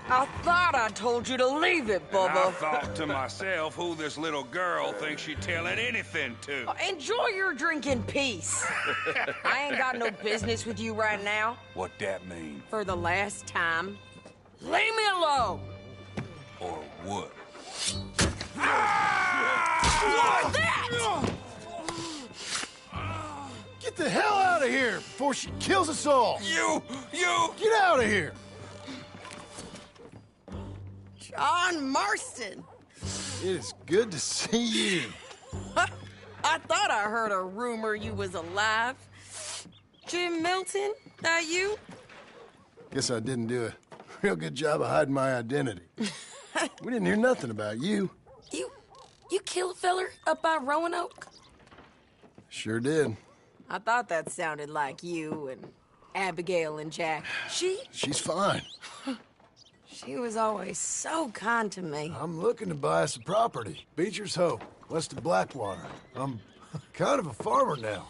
I thought I told you to leave it, And I Bubba. thought to myself who this little girl thinks she telling anything to. Enjoy your drink in peace. I ain't got no business with you right now. What that mean? For the last time, leave me alone. Or what? Like that! Get the hell out of here before she kills us all! You! Get out of here! John Marston. It is good to see you. I thought I heard a rumor you was alive. Jim Milton, that you? Guess I didn't do a real good job of hiding my identity. We didn't hear nothing about you. You kill a feller up by Roanoke? Sure did. I thought that sounded like you and Abigail and Jack. She's fine. She was always so kind to me. I'm looking to buy some property. Beecher's Hope, west of Blackwater. I'm kind of a farmer now.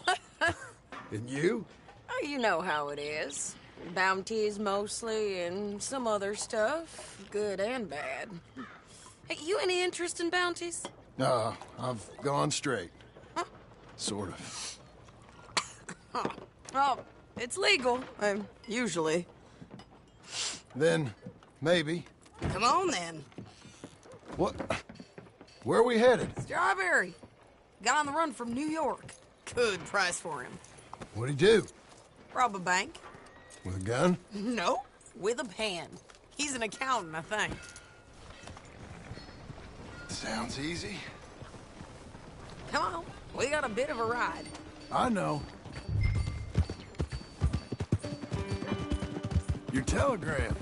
And you? Oh, you know how it is. Bounties mostly, and some other stuff, good and bad. Hey, you any interest in bounties? No, I've gone straight. Sort of. Oh, it's legal, usually. Then, maybe. Come on, then. What? Where are we headed? Strawberry. Got on the run from New York. Good price for him. What'd he do? Rob a bank. With a gun? No, with a pen. He's an accountant, I think. Sounds easy. Come on, we got a bit of a ride. I know. Your telegram.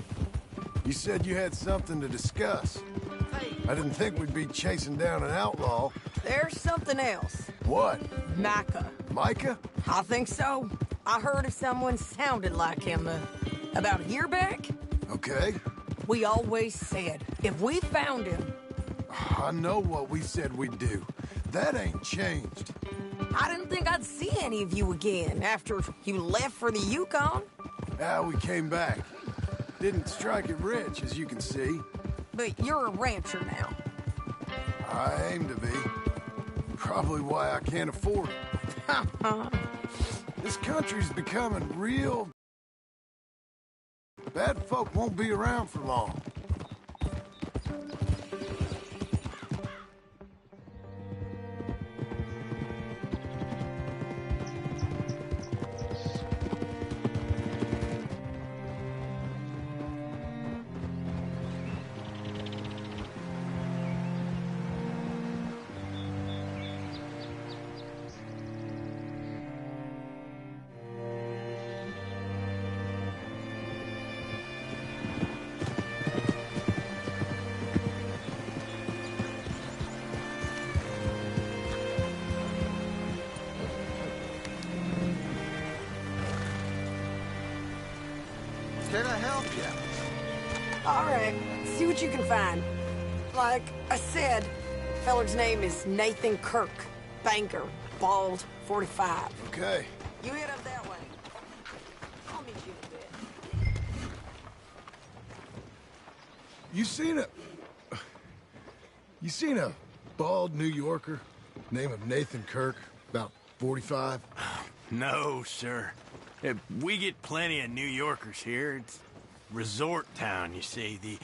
You said you had something to discuss. Hey, I didn't think we'd be chasing down an outlaw. there's something else. What? Micah. Micah? I think so. I heard of someone sounded like him about a year back. Okay. We always said, if we found him, I know what we said we'd do. That ain't changed. I didn't think I'd see any of you again after you left for the Yukon. We came back. Didn't strike it rich, as you can see. But you're a rancher now. I aim to be. Probably why I can't afford it. This country's becoming real... Bad folk won't be around for long. Can I help you? All right, see what you can find. Like I said, feller's name is Nathan Kirk. Banker, bald, 45. Okay. You head up that way. I'll meet you in a bit. You seen a bald New Yorker, name of Nathan Kirk, about 45? No, sir. We get plenty of New Yorkers here. It's resort town, you see. The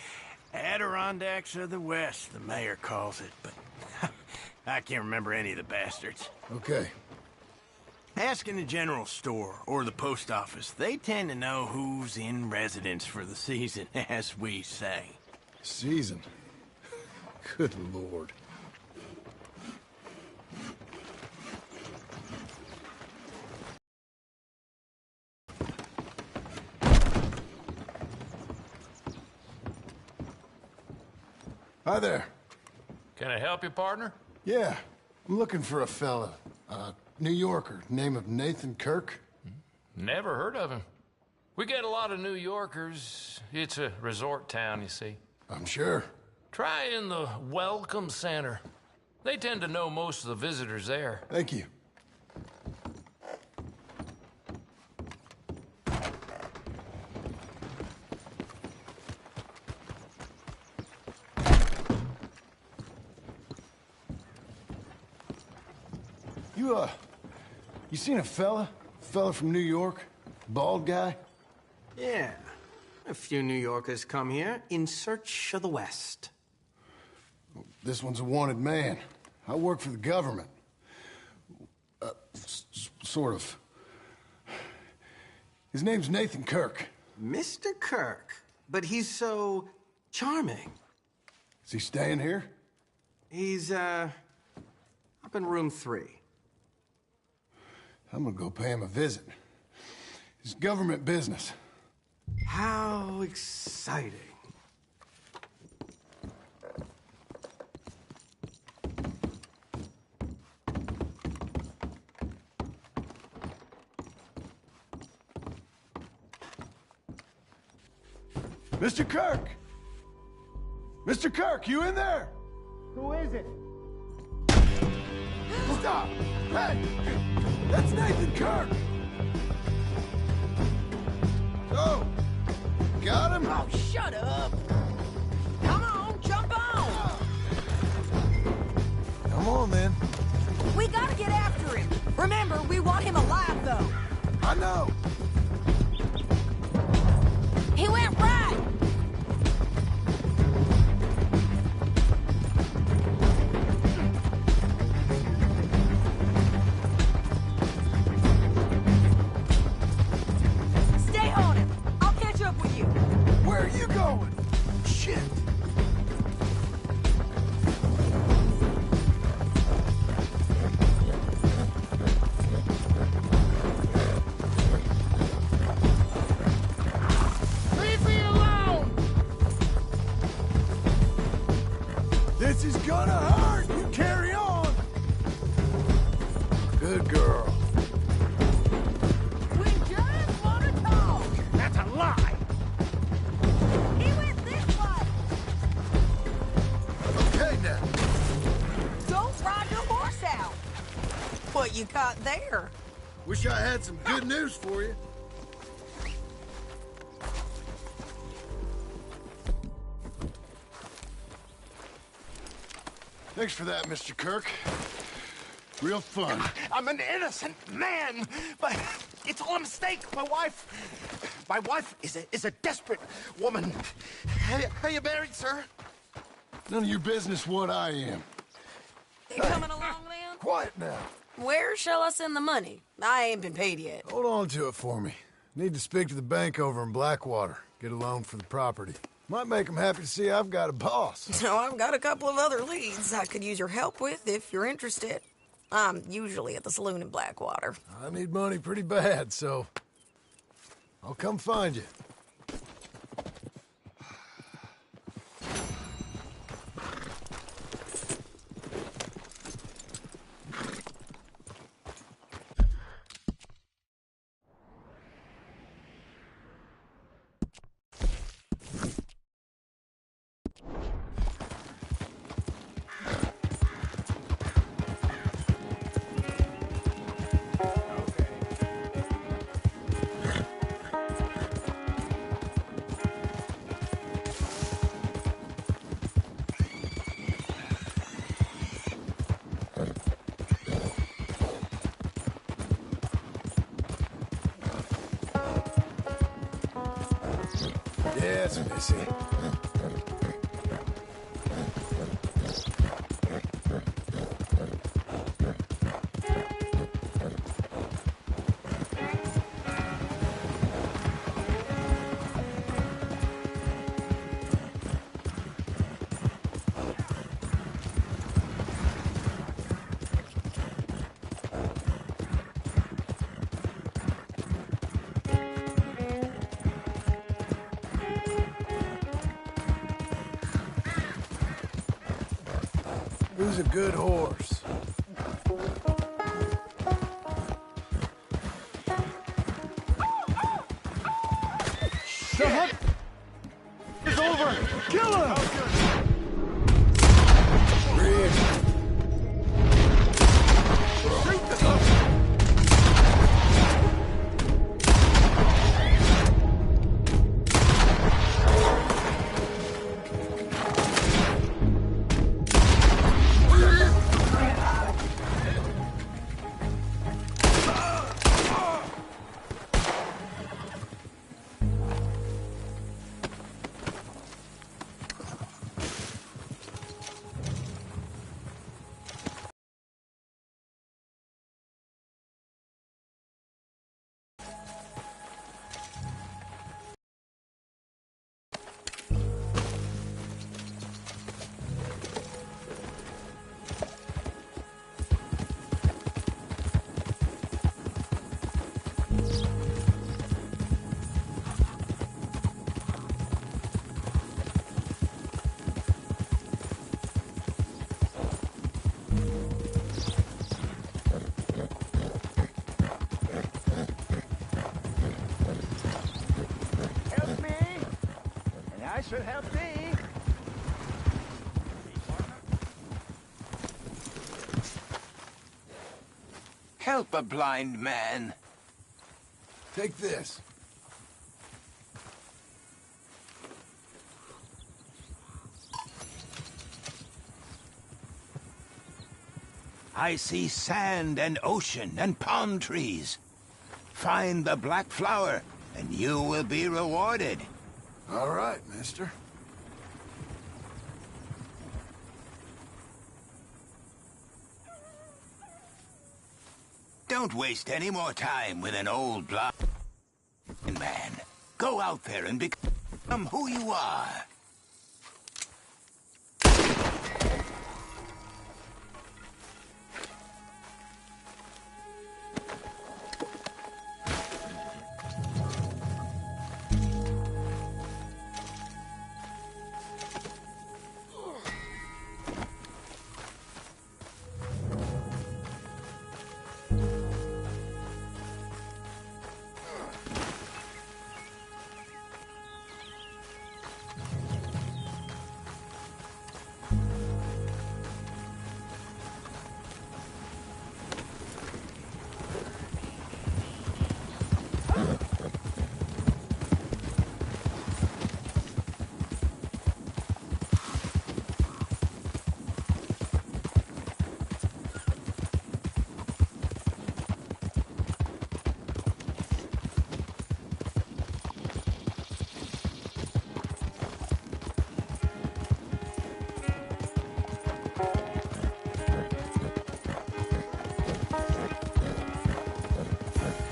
Adirondacks of the West, the mayor calls it. But I can't remember any of the bastards. Okay. Ask in the general store or the post office. They tend to know who's in residence for the season, as we say. Season. Good Lord. Hi there. Can I help you, partner? Yeah, I'm looking for a fella. New Yorker, name of Nathan Kirk. Never heard of him. We get a lot of New Yorkers. It's a resort town, you see. I'm sure. Try in the Welcome Center. They tend to know most of the visitors there. Thank you. You seen a fella? Fella from New York? Bald guy? Yeah. A few New Yorkers come here in search of the West. This one's a wanted man. I work for the government. Sort of. His name's Nathan Kirk. Mr. Kirk? But he's so charming. Is he staying here? He's, up in room 3. I'm gonna go pay him a visit. It's government business. How exciting. Mr. Kirk! Mr. Kirk, you in there? Who is it? Stop! Hey! That's Nathan Kirk! Oh! Got him? Oh, shut up! Come on, jump on! Come on, then. We gotta get after him. Remember, we want him alive, though. I know. He went right! Stay on him. I'll catch up with you. Where are you going? Shit! Leave me alone! This is gonna hurt! You carry on! Good girl. We just wanna talk. That's a lie! He went this way. Okay, now. Don't ride your horse out. What you got there? Wish I had some good news for you. Thanks for that, Mr. Kirk. Real fun. I'm an innocent man, but it's all a mistake. My wife is a desperate woman. Are you married, sir? None of your business what I am. You coming along, then? Quiet now. Where shall I send the money? I ain't been paid yet. Hold on to it for me. Need to speak to the bank over in Blackwater. Get a loan for the property. Might make them happy to see I've got a boss. So I've got a couple of other leads I could use your help with if you're interested. I'm usually at the saloon in Blackwater. I need money pretty bad, so I'll come find you. Yes, Missy. Who's a good horse? The hunt is over! Kill him! Bridge. Shoot the hook! should help me. Help a blind man. Take this. I see sand and ocean and palm trees. Find the black flower, and you will be rewarded. All right, mister. Don't waste any more time with an old blind man. Go out there and become who you are.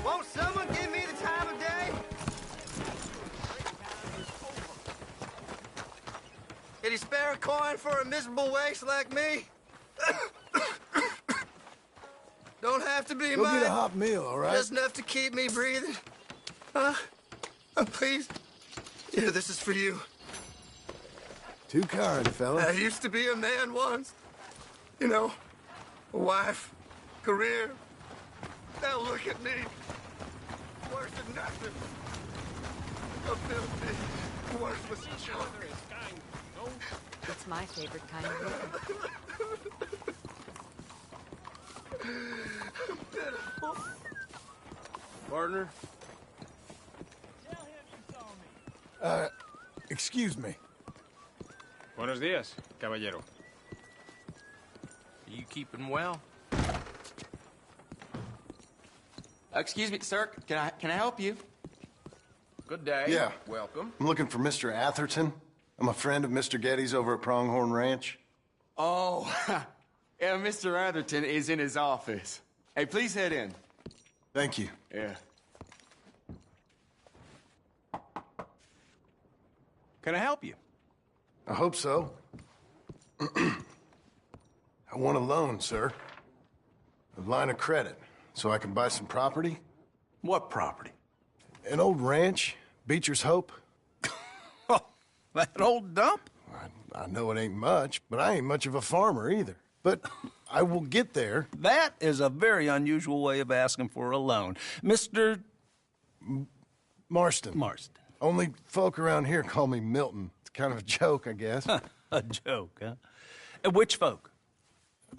Won't someone give me the time of day? Can you spare a coin for a miserable waste like me? Don't have to be Go mine. get a hot meal, all right? Just enough to keep me breathing. Please. Yeah, this is for you. Too kind, fella. I used to be a man once. You know, a wife, career. Now look at me. Worse than nothing. A filthy, worthless junk. It's my favorite kind of liquor. Partner? Excuse me. Buenos dias, caballero. Are you keeping well? Excuse me, sir. Can I help you? Good day. Yeah. Welcome. I'm looking for Mr. Atherton. I'm a friend of Mr. Getty's over at Pronghorn Ranch. Oh, yeah, Mr. Atherton is in his office. Hey, please head in. Thank you. Yeah. Can I help you? I hope so. I want a loan, sir. A line of credit, so I can buy some property. What property? An old ranch, Beecher's Hope. That old dump? I know it ain't much, but I ain't much of a farmer either. But I will get there. That is a very unusual way of asking for a loan. Mr. Marston. Marston. Only folk around here call me Milton. It's kind of a joke, I guess. A joke, huh? Which folk?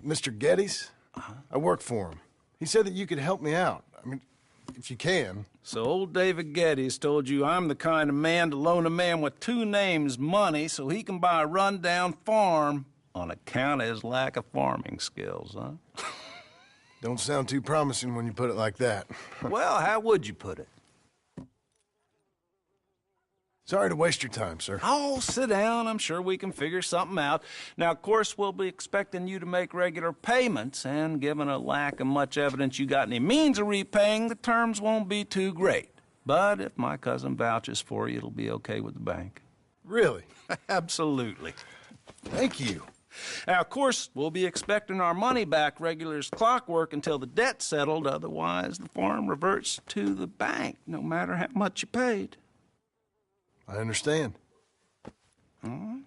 Mr. Getty's. I work for him. He said that you could help me out. I mean, if you can. So old David Geddes told you I'm the kind of man to loan a man with two names money so he can buy a rundown farm on account of his lack of farming skills, huh? Don't sound too promising when you put it like that. Well, how would you put it? Sorry to waste your time, sir. Oh, sit down. I'm sure we can figure something out. Now, of course, we'll be expecting you to make regular payments, and given a lack of much evidence you got any means of repaying, the terms won't be too great. But if my cousin vouches for you, it'll be okay with the bank. Really? Absolutely. Thank you. Now, of course, we'll be expecting our money back regular as clockwork until the debt's settled. Otherwise, the farm reverts to the bank, no matter how much you paid. I understand. All right.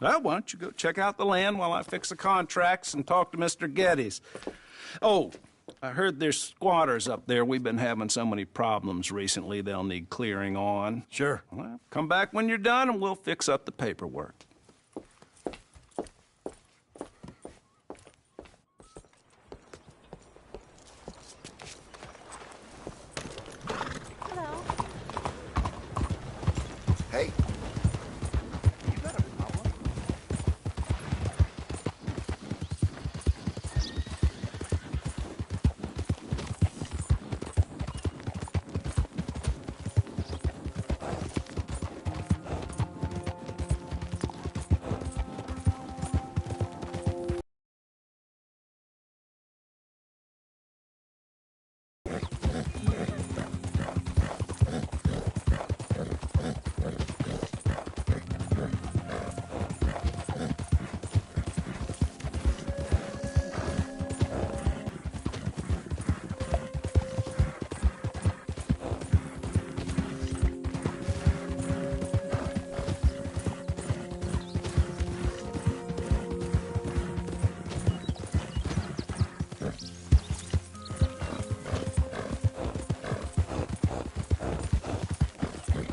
Well, why don't you go check out the land while I fix the contracts and talk to Mr. Geddes. Oh, I heard there's squatters up there. We've been having so many problems recently, they'll need clearing on. Sure. Well, come back when you're done and we'll fix up the paperwork. Hey.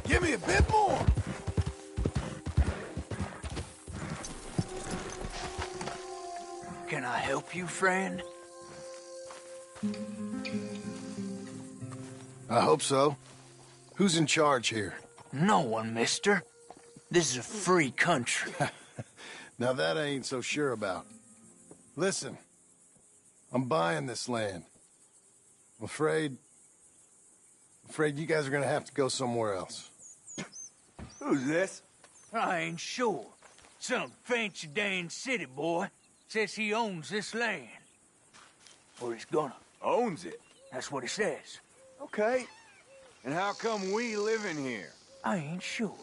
Give me a bit more! Can I help you, friend? I hope so. Who's in charge here? No one, mister. This is a free country. Now that I ain't so sure about. Listen, I'm buying this land. I'm afraid you guys are gonna have to go somewhere else. Who's this? I ain't sure. Some fancy Dan city boy says he owns this land. Or he's gonna. Owns it? That's what he says. Okay. And how come we live in here? I ain't sure.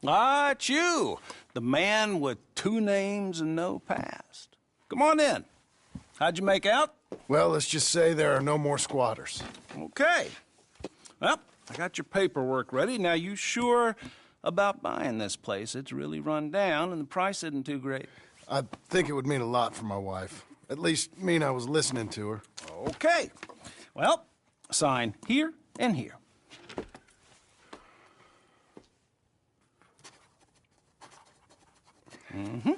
Ah, it's you, the man with 2 names and no past. Come on in. How'd you make out? Well, let's just say there are no more squatters. Okay. Well, I got your paperwork ready. Now, you sure about buying this place? It's really run down, and the price isn't too great. I think it would mean a lot for my wife. At least mean I was listening to her. Okay. Well, sign here and here. Mm-hmm.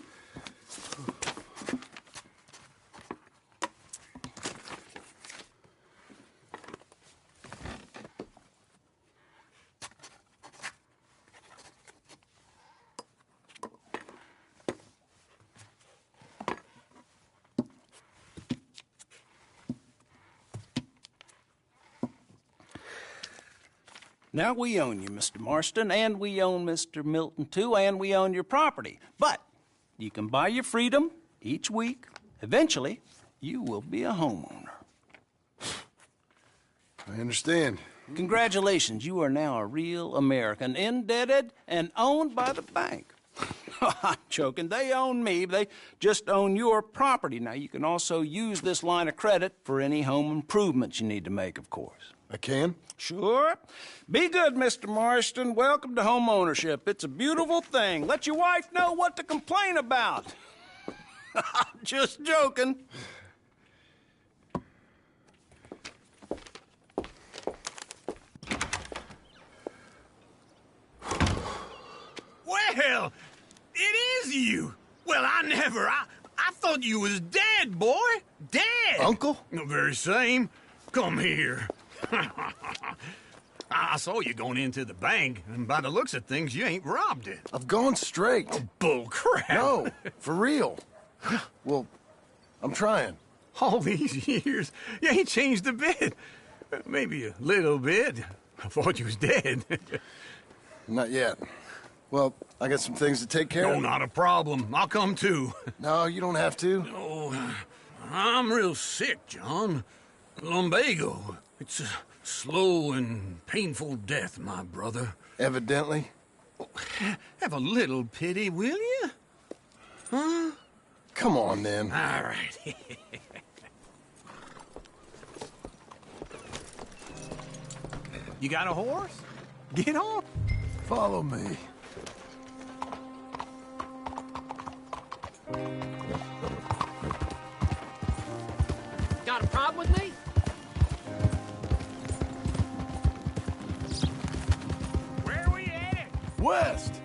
Now, we own you, Mr. Marston, and we own Mr. Milton, too, and we own your property. But you can buy your freedom each week. Eventually, you will be a homeowner. I understand. Congratulations, you are now a real American, indebted and owned by the bank. I'm joking. They own me. They just own your property. Now, you can also use this line of credit for any home improvements you need to make, of course. I can? Sure. Be good, Mr. Marston. Welcome to home ownership. It's a beautiful thing. Let your wife know what to complain about. Just joking. Well, it is you. Well, I thought you was dead, boy. Dead. Uncle? The very same. Come here. I saw you going into the bank, and by the looks of things, you ain't robbed it. I've gone straight. Oh, bull crap. No, for real. Well, I'm trying. All these years, you ain't changed a bit. Maybe a little bit. I thought you was dead. Not yet. Well, I got some things to take care of. No, not a problem. I'll come too. No, you don't have to. No, I'm real sick, John. Lumbago. It's a slow and painful death, my brother. Evidently. Have a little pity, will you? Huh? Come on, then. All right. You got a horse? Get on. Follow me. Got a problem with me? Where we at? West.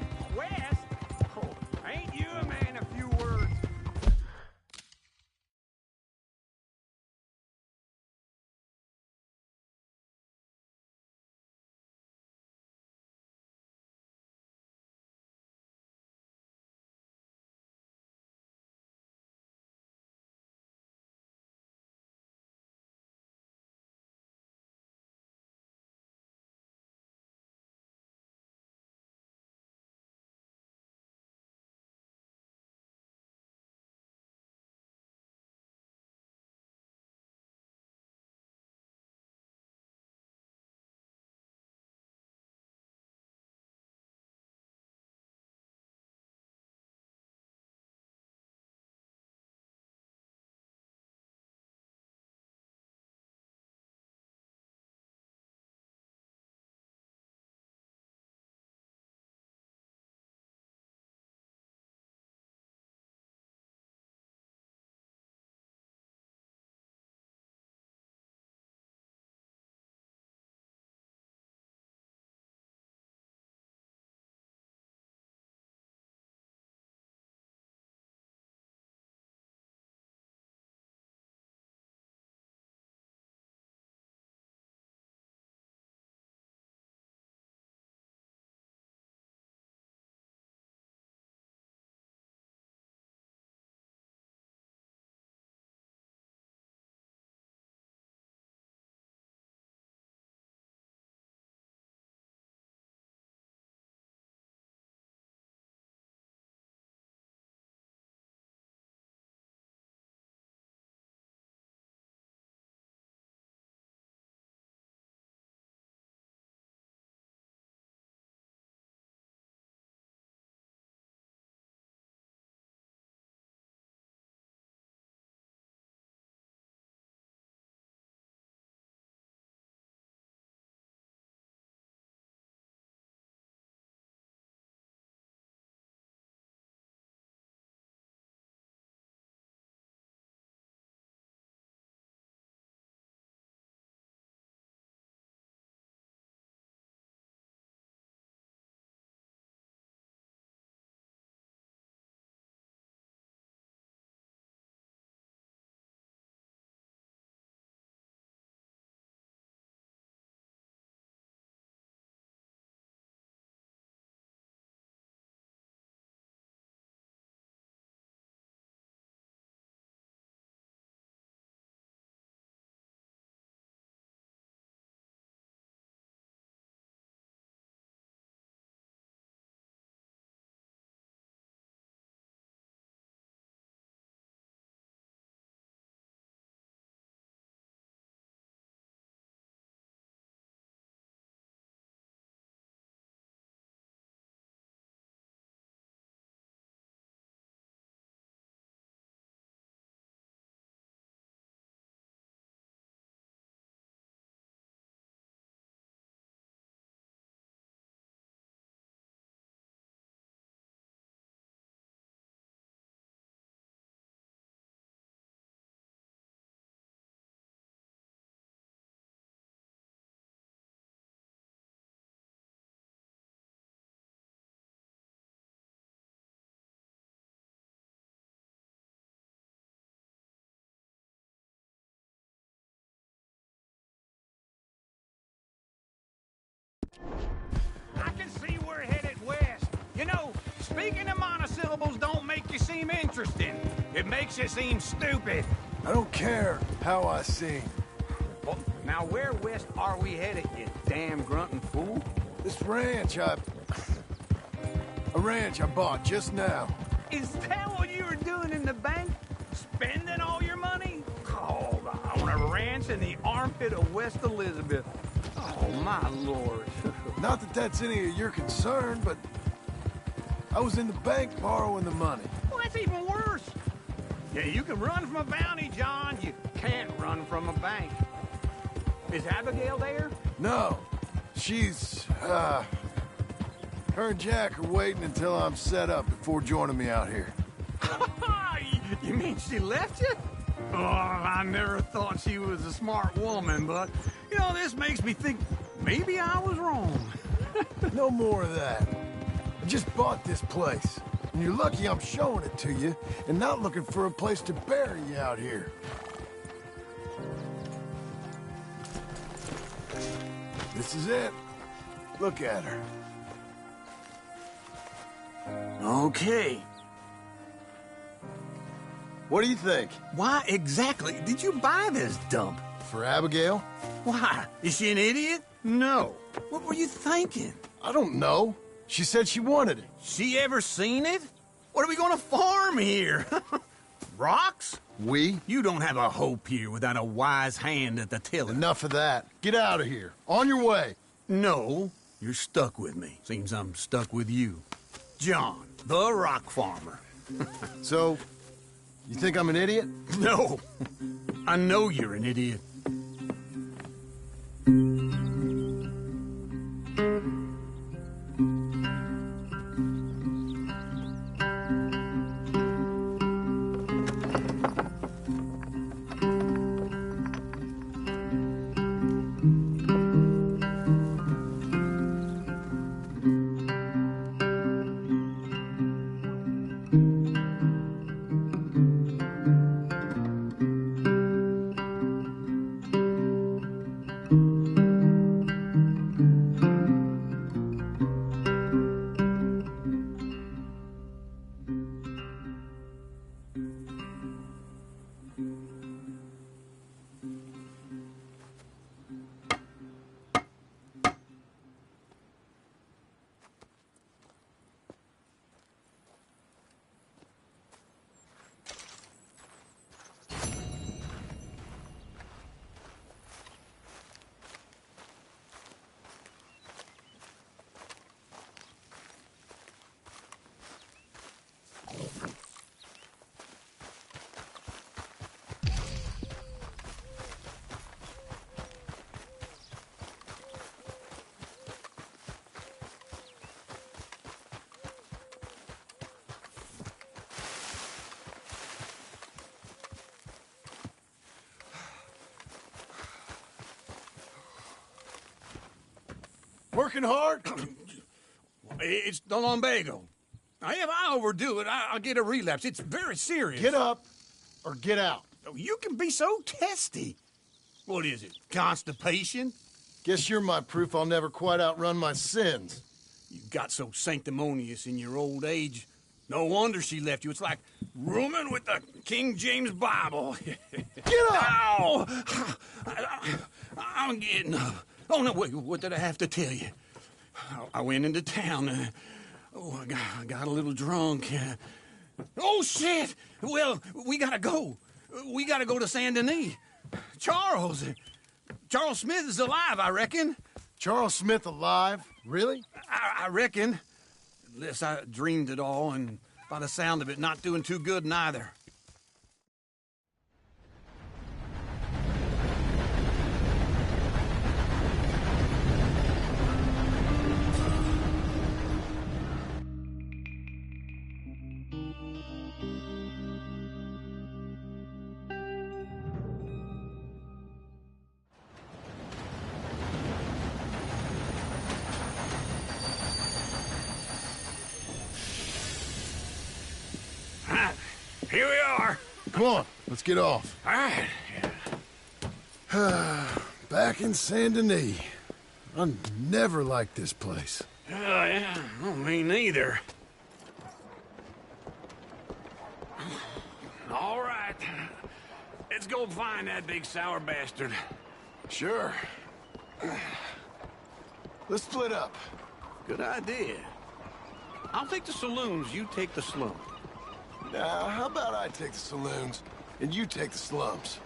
speaking of monosyllables don't make you seem interesting. It makes you seem stupid. I don't care how I sing. Well, now where west are we headed, you damn grunting fool? This ranch I bought just now. Is that what you were doing in the bank? Spending all your money? Oh, on a ranch in the armpit of West Elizabeth. Oh, my lord. Not that that's any of your concern, but I was in the bank borrowing the money. Well, that's even worse. Yeah, you can run from a bounty, John. You can't run from a bank. Is Abigail there? No. She's, her and Jack are waiting until I'm set up before joining me out here. You mean she left you? Oh, I never thought she was a smart woman, but, you know, this makes me think maybe I was wrong. No more of that. I just bought this place, and you're lucky I'm showing it to you and not looking for a place to bury you out here. This is it. Look at her. Okay. What do you think? Why exactly did you buy this dump? For Abigail? Why? Is she an idiot? No. What were you thinking? I don't know. She said she wanted it. She ever seen it? What are we gonna farm here? Rocks? We? You don't have a hope here without a wise hand at the tiller. Enough of that. Get out of here. On your way. No, you're stuck with me. Seems I'm stuck with you. John, the rock farmer. So, you think I'm an idiot? No. I know you're an idiot. Working hard? It's the lumbago. Now, if I overdo it, I'll get a relapse. It's very serious. Get up or get out. You can be so testy. What is it, constipation? Guess you're my proof I'll never quite outrun my sins. You got so sanctimonious in your old age. No wonder she left you. It's like rooming with the King James Bible. Get up! Ow! I'm getting up. Oh, no, wait, what did I have to tell you? I went into town. I got a little drunk. Oh, shit! Well, we gotta go. We gotta go to Saint Denis. Charles Smith is alive, I reckon. Charles Smith alive? Really? I reckon. Unless I dreamed it all, and by the sound of it, not doing too good neither. Here we are. Come on, let's get off. All right. Back in Saint Denis. I never liked this place. Yeah, me neither. go find that big sour bastard. Sure. Let's split up. Good idea. I'll take the saloons, you take the slum. Now, how about I take the saloons, and you take the slums?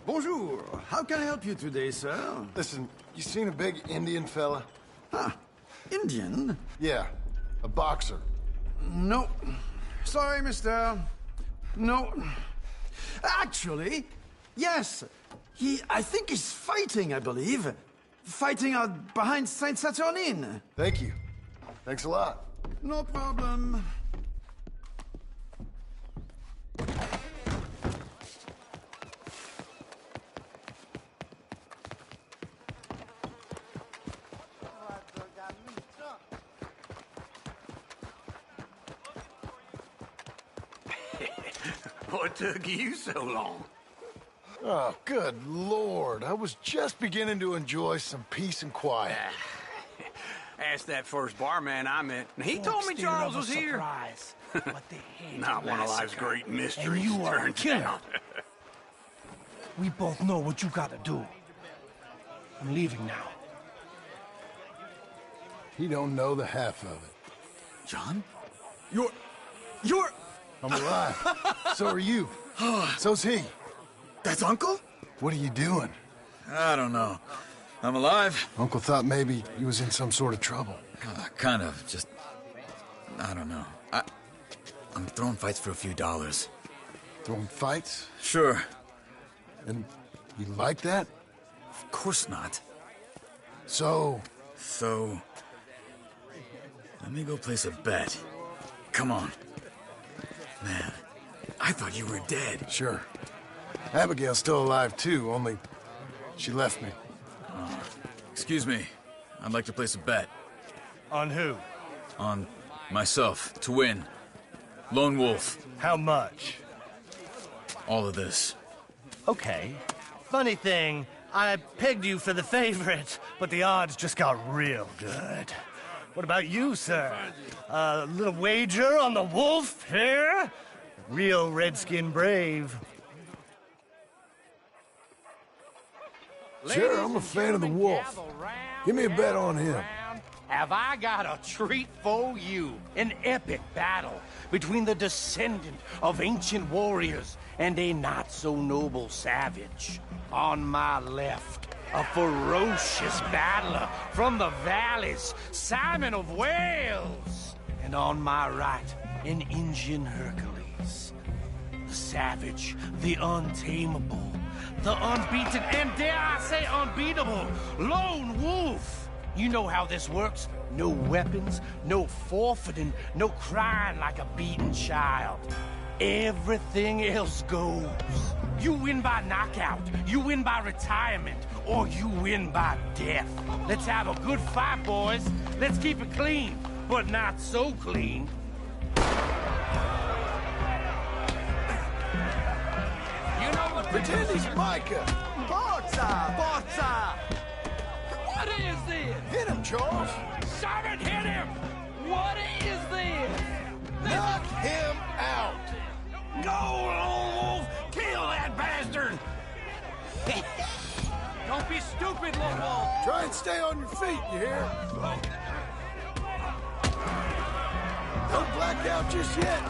Bonjour. How can I help you today, sir? Listen, you seen a big Indian fella? Ah, Indian? Yeah, a boxer. No. Sorry, mister. No. Actually, yes. I think he's fighting, I believe. Fighting out behind Saint Saturnin. Thank you. Thanks a lot. No problem. What took you so long? Oh, good Lord. I was just beginning to enjoy some peace and quiet. Asked that first barman I met, and he told me Charles was here. Not one of life's great mysteries, And you are a turns killer. out. We both know what you gotta do. I'm leaving now. He don't know the half of it. John? You're... I'm alive. So are you. So's he. That's Uncle? What are you doing? I don't know. I'm alive. Uncle thought maybe he was in some sort of trouble. Kind of. Just... I don't know. I'm throwing fights for a few dollars. Throwing fights? Sure. And you like that? Of course not. So, let me go place a bet. Come on. Man, I thought you were dead. Sure. Abigail's still alive, too, only she left me. Excuse me. I'd like to place a bet. On who? On myself, to win. Lone Wolf. How much? All of this. Okay. Funny thing, I pegged you for the favorite, but the odds just got real good. What about you, sir? A little wager on the wolf here? Real redskin brave. Sure, I'm a fan of the wolf. Give me a bet on him. Have I got a treat for you? An epic battle between the descendant of ancient warriors and a not-so-noble savage. On my left, a ferocious battler from the valleys, Simon of Wales. And on my right, an Indian Hercules. The savage, the untamable, the unbeaten, and dare I say unbeatable, Lone Wolf. You know how this works. No weapons, no forfeiting, no crying like a beaten child. Everything else goes. You win by knockout, you win by retirement, or you win by death. Let's have a good fight, boys. Let's keep it clean, but not so clean. You know what? Pretend he's Micah. Forza! What is this? Hit him, Charles. Simon, hit him! What is this? Knock him out. Go, Lone Wolf! Kill that bastard! Don't be stupid, Lone Wolf! Try and stay on your feet, you hear? Don't black out just yet.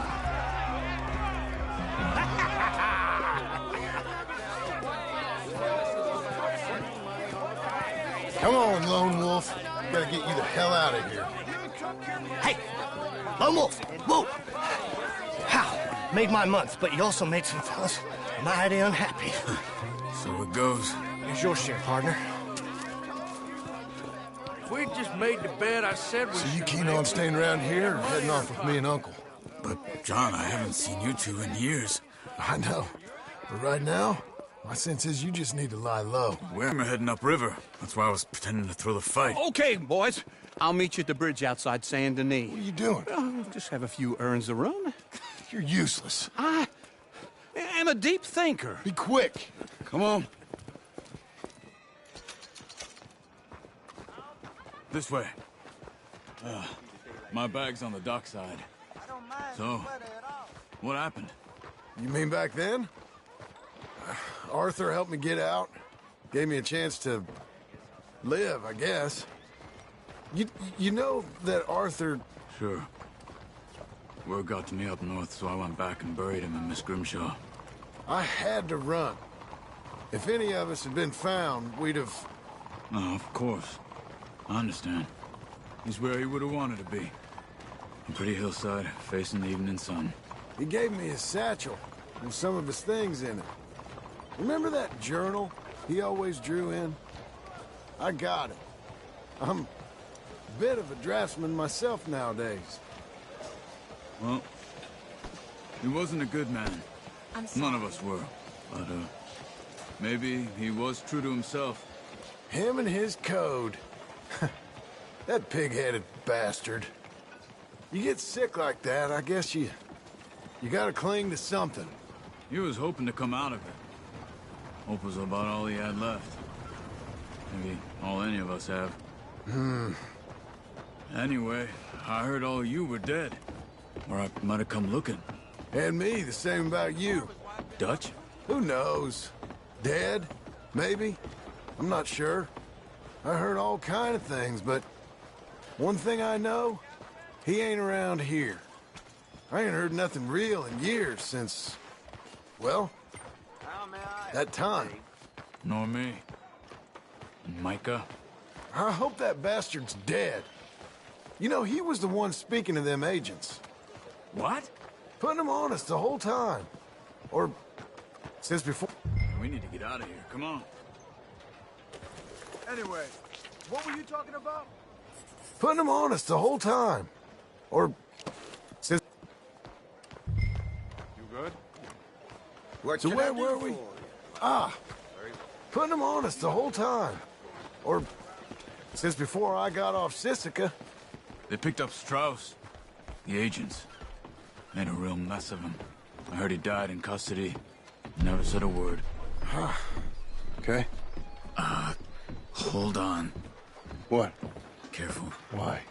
Come on, Lone Wolf. Gotta get you the hell out of here. Hey, Lone Wolf, whoa! Hal, made my month, but you also made some fellas mighty unhappy. So it goes. Here's your share, partner. If we just made the bed I said we So you keen on staying around here or heading off with me and Uncle? But, John, I haven't seen you two in years. I know. But right now, my sense is you just need to lie low. We're heading upriver. That's why I was pretending to throw the fight. Okay, boys. I'll meet you at the bridge outside Saint Denis. What are you doing? Just have a few errands to run. You're useless. I am a deep thinker. Be quick. Come on. This way. My bag's on the dockside. So, what happened? You mean back then? Arthur helped me get out. Gave me a chance to live, I guess. You know that Arthur... Sure. Word got to me up north, so I went back and buried him in Miss Grimshaw. I had to run. If any of us had been found, we'd have... No, of course. I understand. He's where he would have wanted to be. A pretty hillside, facing the evening sun. He gave me his satchel with some of his things in it. Remember that journal he always drew in? I got it. I'm a bit of a draftsman myself nowadays. Well, he wasn't a good man. I'm sorry. None of us were. But, maybe he was true to himself. Him and his code. That pig-headed bastard. You get sick like that, I guess you gotta cling to something. He was hoping to come out of it. Hope was about all he had left. Maybe all any of us have. Anyway, I heard all you were dead. Or I might have come looking. And me, the same about you. Dutch? Who knows? Dead? Maybe? I'm not sure. I heard all kind of things, but one thing I know, he ain't around here. I ain't heard nothing real in years since, well, that time. Nor me. And Micah? I hope that bastard's dead. You know, he was the one speaking to them agents. What? Putting them on us the whole time. Or since before. We need to get out of here. Come on. Anyway, what were you talking about? Putting them on us the whole time. Or since... You good? So where were we? Putting them on us the whole time. Or since before I got off Sisika. They picked up Strauss. The agents. Made a real mess of him. I heard he died in custody. Never said a word. Okay. Hold on. What? Careful. Why?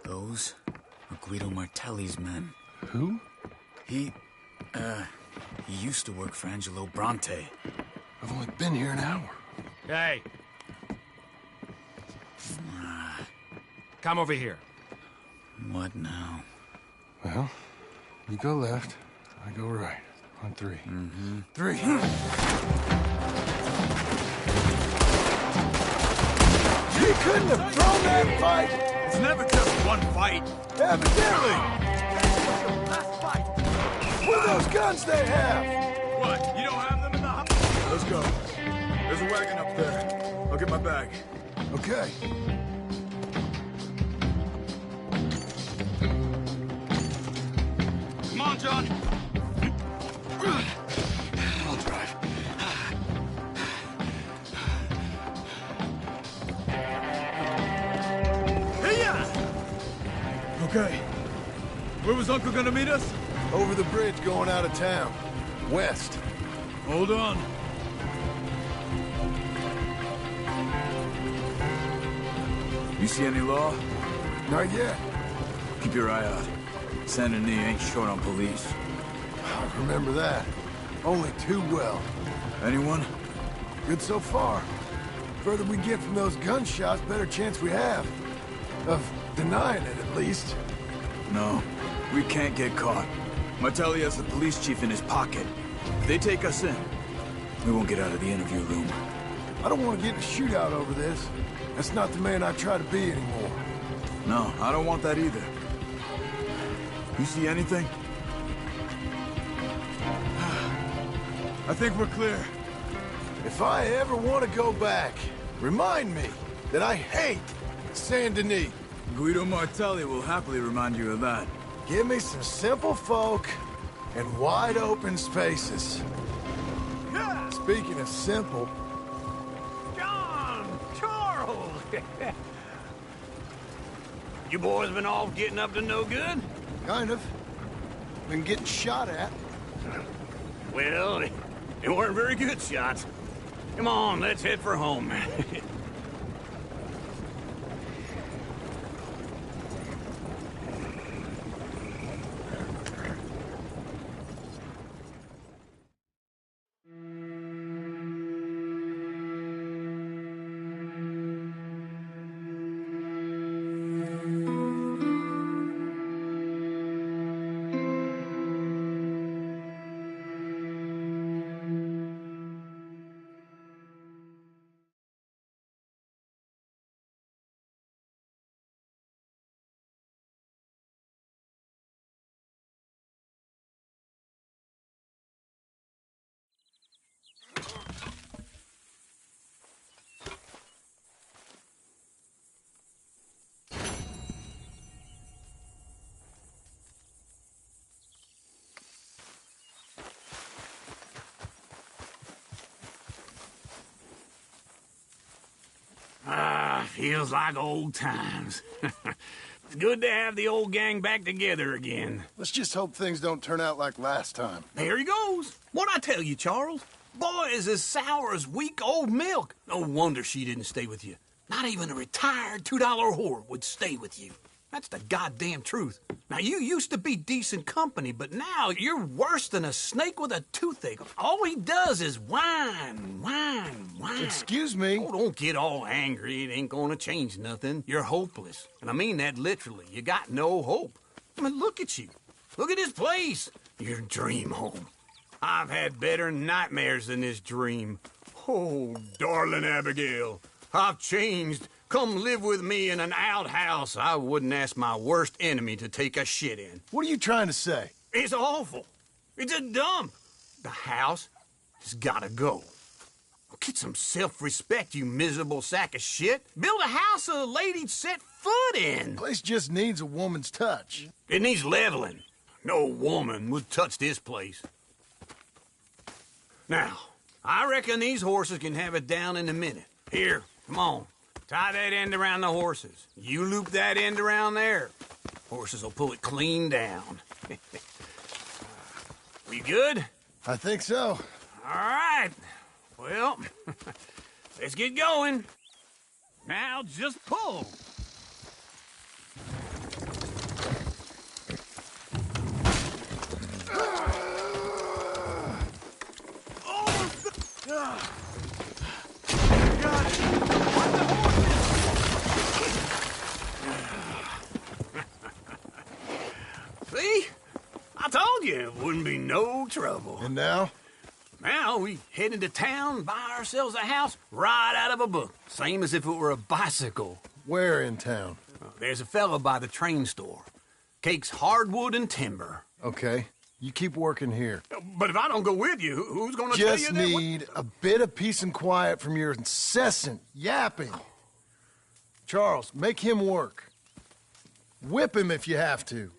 Those are Guido Martelli's men. Who? He used to work for Angelo Bronte. I've only been here an hour. Hey. Come over here. What now? Well, you go left, I go right. On three. Mm-hmm. 3. He couldn't have thrown that fight! It's never just one fight. Evidently! What are those guns they have? What? You don't have them in the house? Let's go. There's a wagon up there. I'll get my bag. Okay. Come on, John. I'll drive. Okay. Where was Uncle gonna meet us? Over the bridge going out of town. West. Hold on. You see any law? Not yet. Keep your eye out. Saint Denis ain't short on police. I remember that. Only too well. Anyone? Good so far. Further we get from those gunshots, better chance we have. Of denying it, at least. No, we can't get caught. Martelli has the police chief in his pocket. If they take us in, we won't get out of the interview room. I don't want to get in a shootout over this. That's not the man I try to be anymore. No, I don't want that either. You see anything? I think we're clear. If I ever want to go back, remind me that I hate Saint Denis. Guido Martelli will happily remind you of that. Give me some simple folk and wide open spaces. Speaking of simple... John! Charles! You boys been off getting up to no good? Kind of. Been getting shot at. Well, they weren't very good shots. Come on, let's head for home. Feels like old times. It's good to have the old gang back together again. Let's just hope things don't turn out like last time. There he goes. What'd I tell you, Charles? Boy is as sour as weak old milk. No wonder she didn't stay with you. Not even a retired $2 whore would stay with you. That's the goddamn truth. Now, you used to be decent company, but now you're worse than a snake with a toothache. All he does is whine, whine, whine. Excuse me? Oh, don't get all angry. It ain't gonna change nothing. You're hopeless. And I mean that literally. You got no hope. I mean, look at you. Look at this place. Your dream home. I've had better nightmares than this dream. Oh, darling Abigail, I've changed. Come live with me in an outhouse I wouldn't ask my worst enemy to take a shit in. What are you trying to say? It's awful. It's a dump. The house has gotta go. Get some self-respect, you miserable sack of shit. Build a house a lady'd set foot in. The place just needs a woman's touch. It needs leveling. No woman would touch this place. Now, I reckon these horses can have it down in a minute. Here, come on. Tie that end around the horses. You loop that end around there. Horses will pull it clean down. We good? I think so. All right. Well, let's get going. Now just pull. See? I told you it wouldn't be no trouble. And now? Now we head into town, buy ourselves a house right out of a book. Same as if it were a bicycle. Where in town? There's a fella by the train store. Cakes hardwood and timber. Okay. You keep working here. But if I don't go with you, who's gonna tell you Just that? need a bit of peace and quiet from your incessant yapping. Charles, make him work. Whip him if you have to.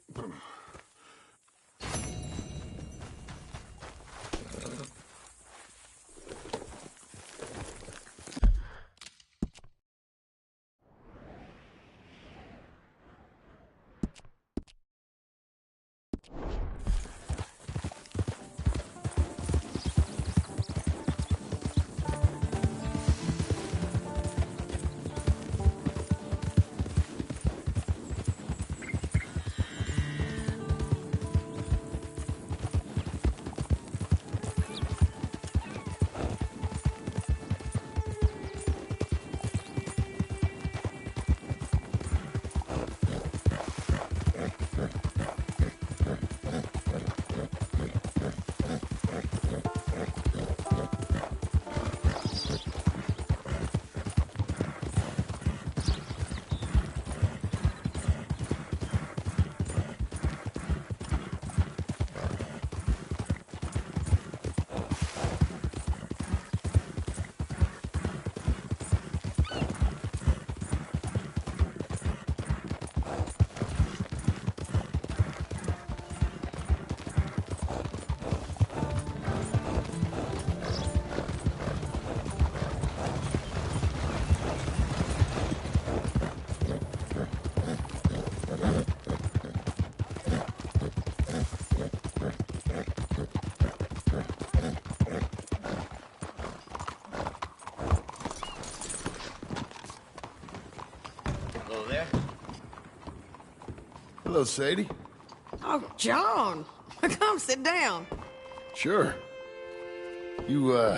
Hello there. Hello, Sadie. Oh, John. Come sit down. Sure. You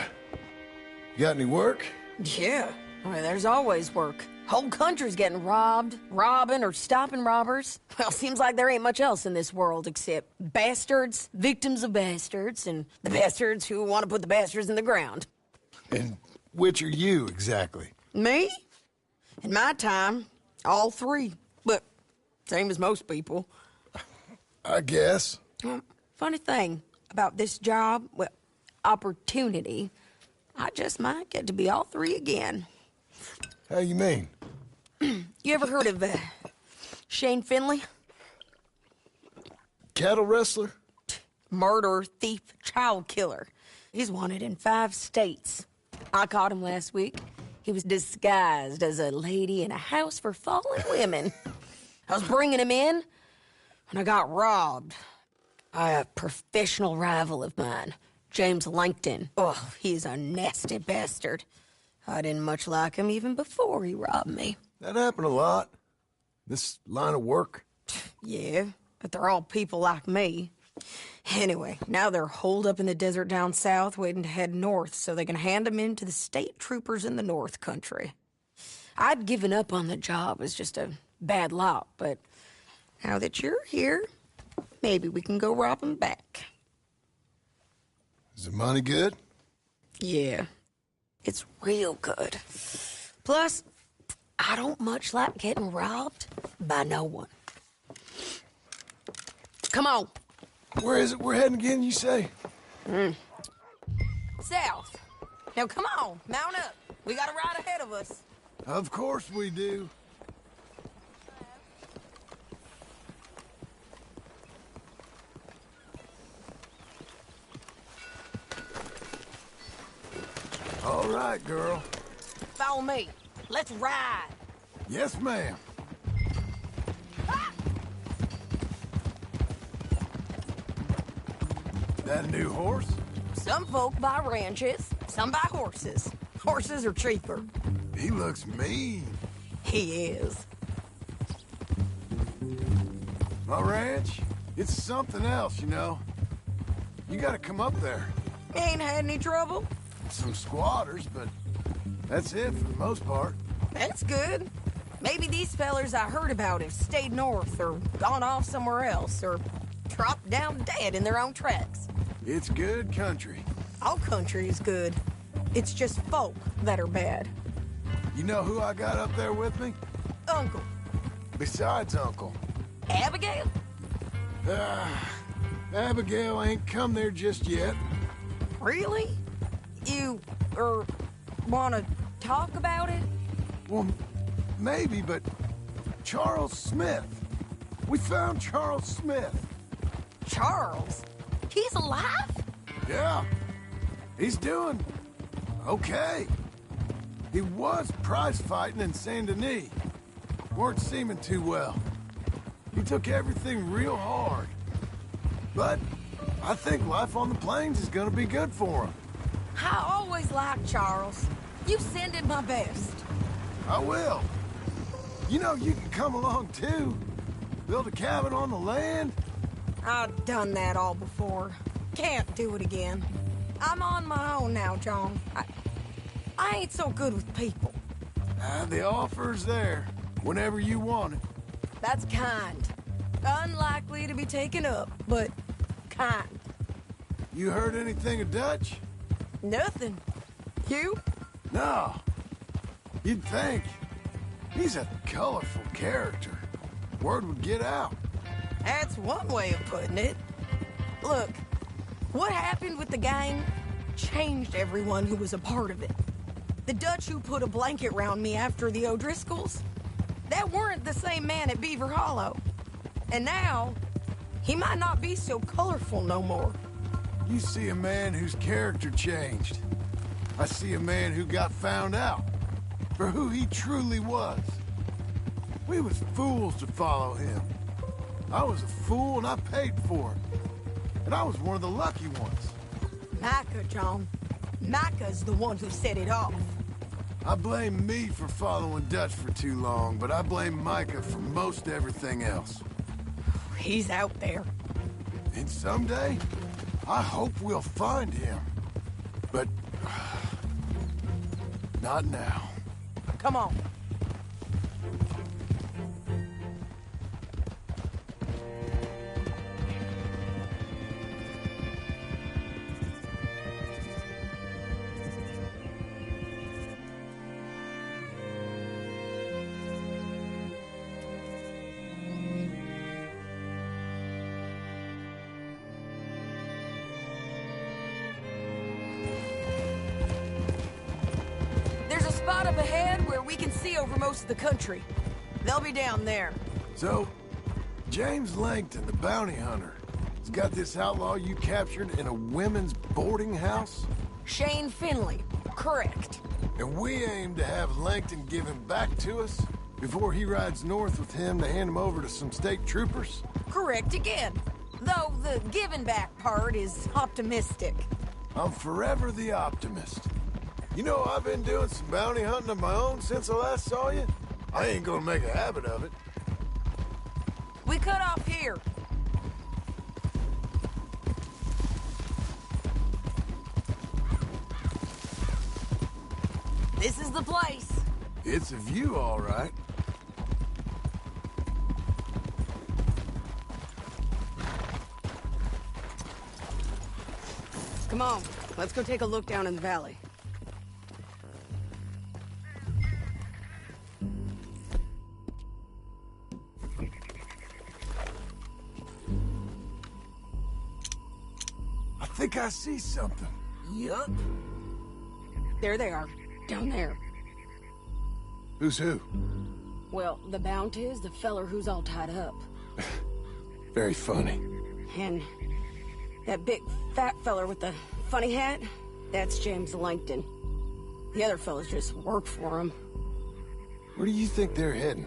got any work? Yeah. Well, there's always work. Whole country's getting robbed, robbing, or stopping robbers. Well, seems like there ain't much else in this world except bastards, victims of bastards, and the bastards who want to put the bastards in the ground. And which are you, exactly? Me? In my time, all three. But same as most people. I guess. Funny thing about this job, well, opportunity, I just might get to be all three again. How you mean? You ever heard of Shane Finley? Cattle wrestler? Murderer, thief, child killer. He's wanted in 5 states. I caught him last week. He was disguised as a lady in a house for fallen women. I was bringing him in when I got robbed by a professional rival of mine, James Langton. Oh, he's a nasty bastard. I didn't much like him even before he robbed me. That happened a lot. This line of work. Yeah, but they're all people like me. Anyway, now they're holed up in the desert down south waiting to head north so they can hand them in to the state troopers in the north country. I'd given up on the job as just a bad lot, but now that you're here, maybe we can go rob them back. Is the money good? Yeah, it's real good. Plus, I don't much like getting robbed by no one. Come on. Where is it we're heading again, you say? South. Now, come on, mount up. We got a ride ahead of us. Of course we do. All right, girl. Follow me. Let's ride. Yes, ma'am. That a new horse? Some folk buy ranches, some buy horses. Horses are cheaper. He looks mean. He is. My ranch, it's something else, you know. You gotta come up there. Ain't had any trouble? Some squatters, but that's it for the most part. That's good. Maybe these fellers I heard about have stayed north or gone off somewhere else or dropped down dead in their own tracks. It's good country. All country is good. It's just folk that are bad. You know who I got up there with me? Uncle. Besides Uncle. Abigail? Abigail ain't come there just yet. Really? You, wanna talk about it? Well, maybe, but Charles Smith. We found Charles Smith. Charles? He's alive? Yeah. He's doing okay. He was prize fighting in Saint Denis. Weren't seeming too well. He took everything real hard. But I think life on the plains is gonna be good for him. I always liked Charles. You send him my best. I will. You know, you can come along too. Build a cabin on the land. I've done that all before. Can't do it again. I'm on my own now, John. I ain't so good with people. The offer's there, whenever you want it. That's kind. Unlikely to be taken up, but kind. You heard anything of Dutch? Nothing. You? No. You'd think. He's a colorful character. Word would get out. That's one way of putting it. Look, what happened with the gang changed everyone who was a part of it. The Dutch who put a blanket round me after the O'Driscolls, that weren't the same man at Beaver Hollow. And now, he might not be so colorful no more. You see a man whose character changed. I see a man who got found out for who he truly was. We was fools to follow him. I was a fool and I paid for it. And I was one of the lucky ones. Micah, John. Micah's the one who set it off. I blame me for following Dutch for too long, but I blame Micah for most everything else. He's out there. And someday, I hope we'll find him. But... not now. Come on. Spot up ahead where we can see over most of the country. They'll be down there. So, James Langton, the bounty hunter, has got this outlaw you captured in a women's boarding house? Shane Finley, correct. And we aim to have Langton give him back to us before he rides north with him to hand him over to some state troopers? Correct again. Though the giving back part is optimistic. I'm forever the optimist. You know, I've been doing some bounty hunting of my own since I last saw you. I ain't gonna make a habit of it. We cut off here. This is the place. It's a view, all right. Come on, let's go take a look down in the valley. I think I see something. Yup. There they are, down there. Who's who? Well, the bounty is the feller who's all tied up. Very funny. And that big fat feller with the funny hat, that's James Langton. The other fellas just work for him. Where do you think they're heading?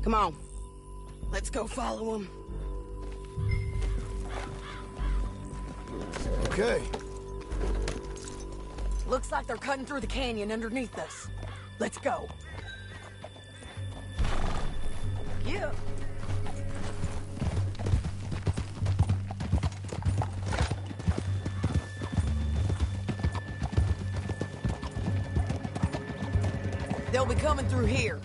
Come on. Let's go follow them. Okay. Looks like they're cutting through the canyon underneath us. Let's go. Yeah. They'll be coming through here.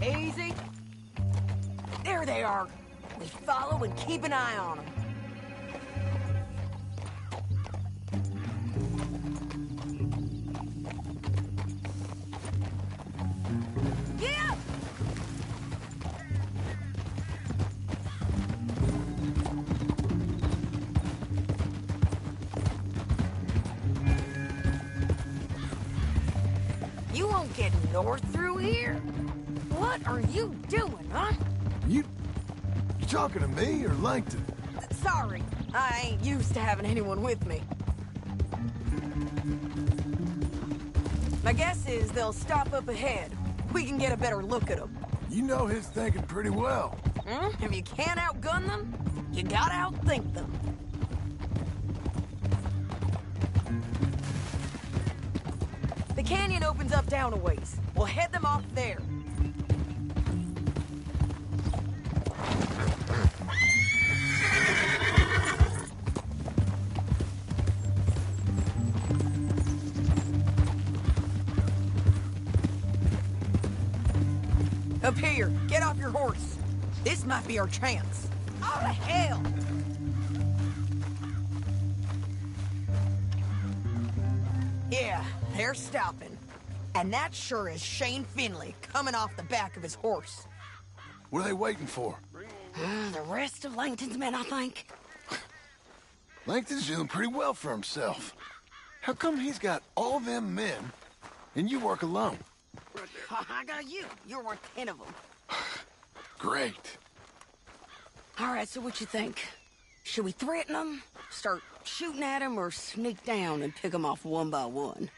Easy. There they are. We follow and keep an eye on them. Yeah! You won't get north through here. What are you doing, huh? You talking to me or Langton? Sorry, I ain't used to having anyone with me. My guess is they'll stop up ahead. We can get a better look at them. You know his thinking pretty well. If you can't outgun them, you gotta outthink them. The canyon opens up down a ways. We'll head them off there. Up here, get off your horse. This might be our chance. Oh, to hell! Yeah, they're stopping. And that sure is Shane Finley coming off the back of his horse. What are they waiting for? The rest of Langton's men, I think. Langton's doing pretty well for himself. How come he's got all them men, and you work alone? I got you. You're worth 10 of them. Great. All right, so what you think? Should we threaten them, start shooting at them, or sneak down and pick them off one by one?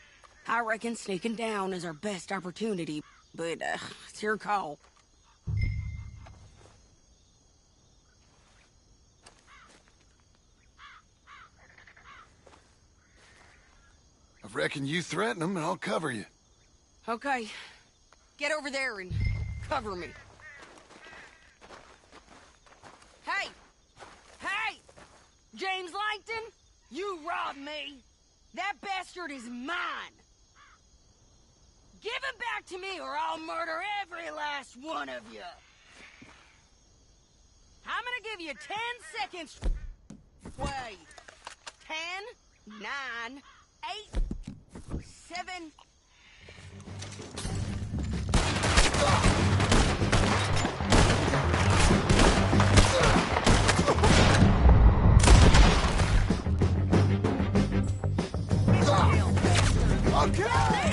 I reckon sneaking down is our best opportunity. but it's your call. I reckon you threaten them and I'll cover you. Okay. Get over there and cover me. Hey! Hey! James Langton, you robbed me. That bastard is mine. Give him back to me or I'll murder every last one of you. I'm gonna give you 10 seconds. Wait. 10, 9, 8, 7... Okay!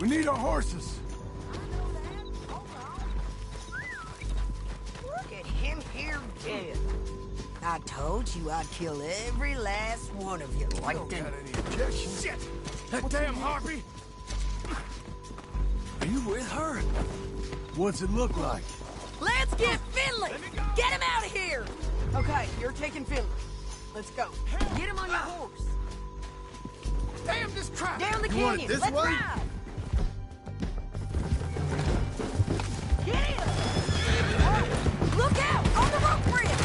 We need our horses. Look at him here dead. I told you I'd kill every last one of you, Langton. Got any objections? Shit! That damn harpy! Are you with her? What's it look like? Let's get Finley! Get him out of here! Okay, you're taking Finley. Let's go. Get him on your horse. Damn this trap! Down the You want canyon. it this Let's way? ride. Get him! Look out! On the rope bridge!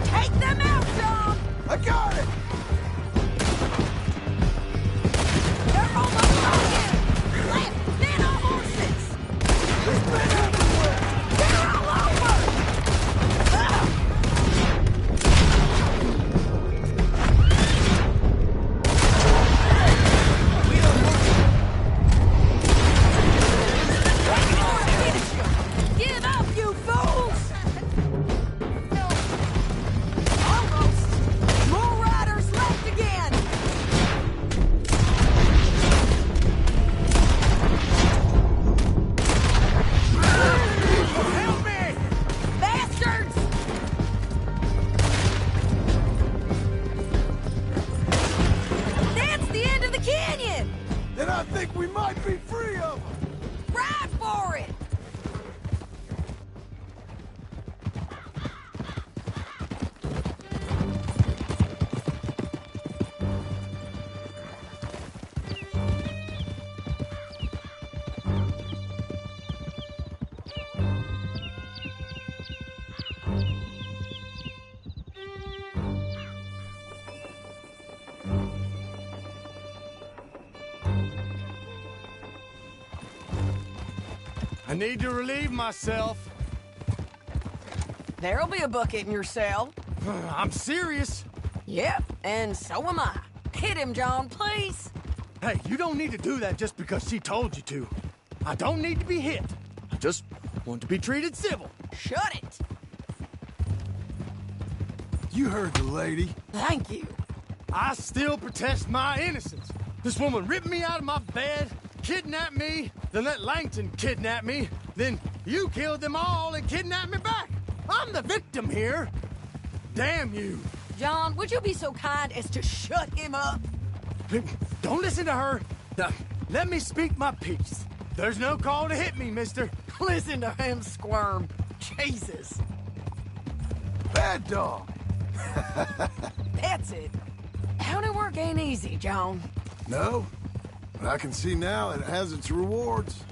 Take them out, John! I got it! They're almost on you! Left, men on horses! There's men everywhere! They're all over! think we might be free of them. Ride for it! I need to relieve myself. There'll be a bucket in your cell. I'm serious. Yep, and so am I. Hit him, John, please. Hey, you don't need to do that just because she told you to. I don't need to be hit. I just want to be treated civil. Shut it. You heard the lady. Thank you. I still protest my innocence. This woman ripped me out of my bed, kidnapped me, then let Langton kidnap me, then you killed them all and kidnapped me back. I'm the victim here. Damn you. John, would you be so kind as to shut him up? Don't listen to her. Now, let me speak my piece. There's no call to hit me, mister. Listen to him squirm. Jesus. Bad dog. That's it. County work ain't easy, John. No, but I can see now it has its rewards.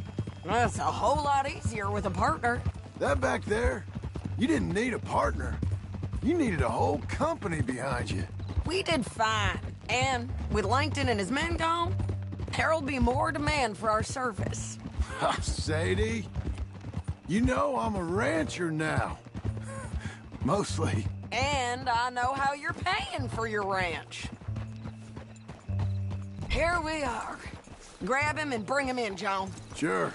That's a whole lot easier with a partner. That back there, you didn't need a partner. You needed a whole company behind you. We did fine. And with Langton and his men gone, there'll be more demand for our service. Sadie, you know I'm a rancher now. Mostly. And I know how you're paying for your ranch. Here we are. Grab him and bring him in, John. Sure.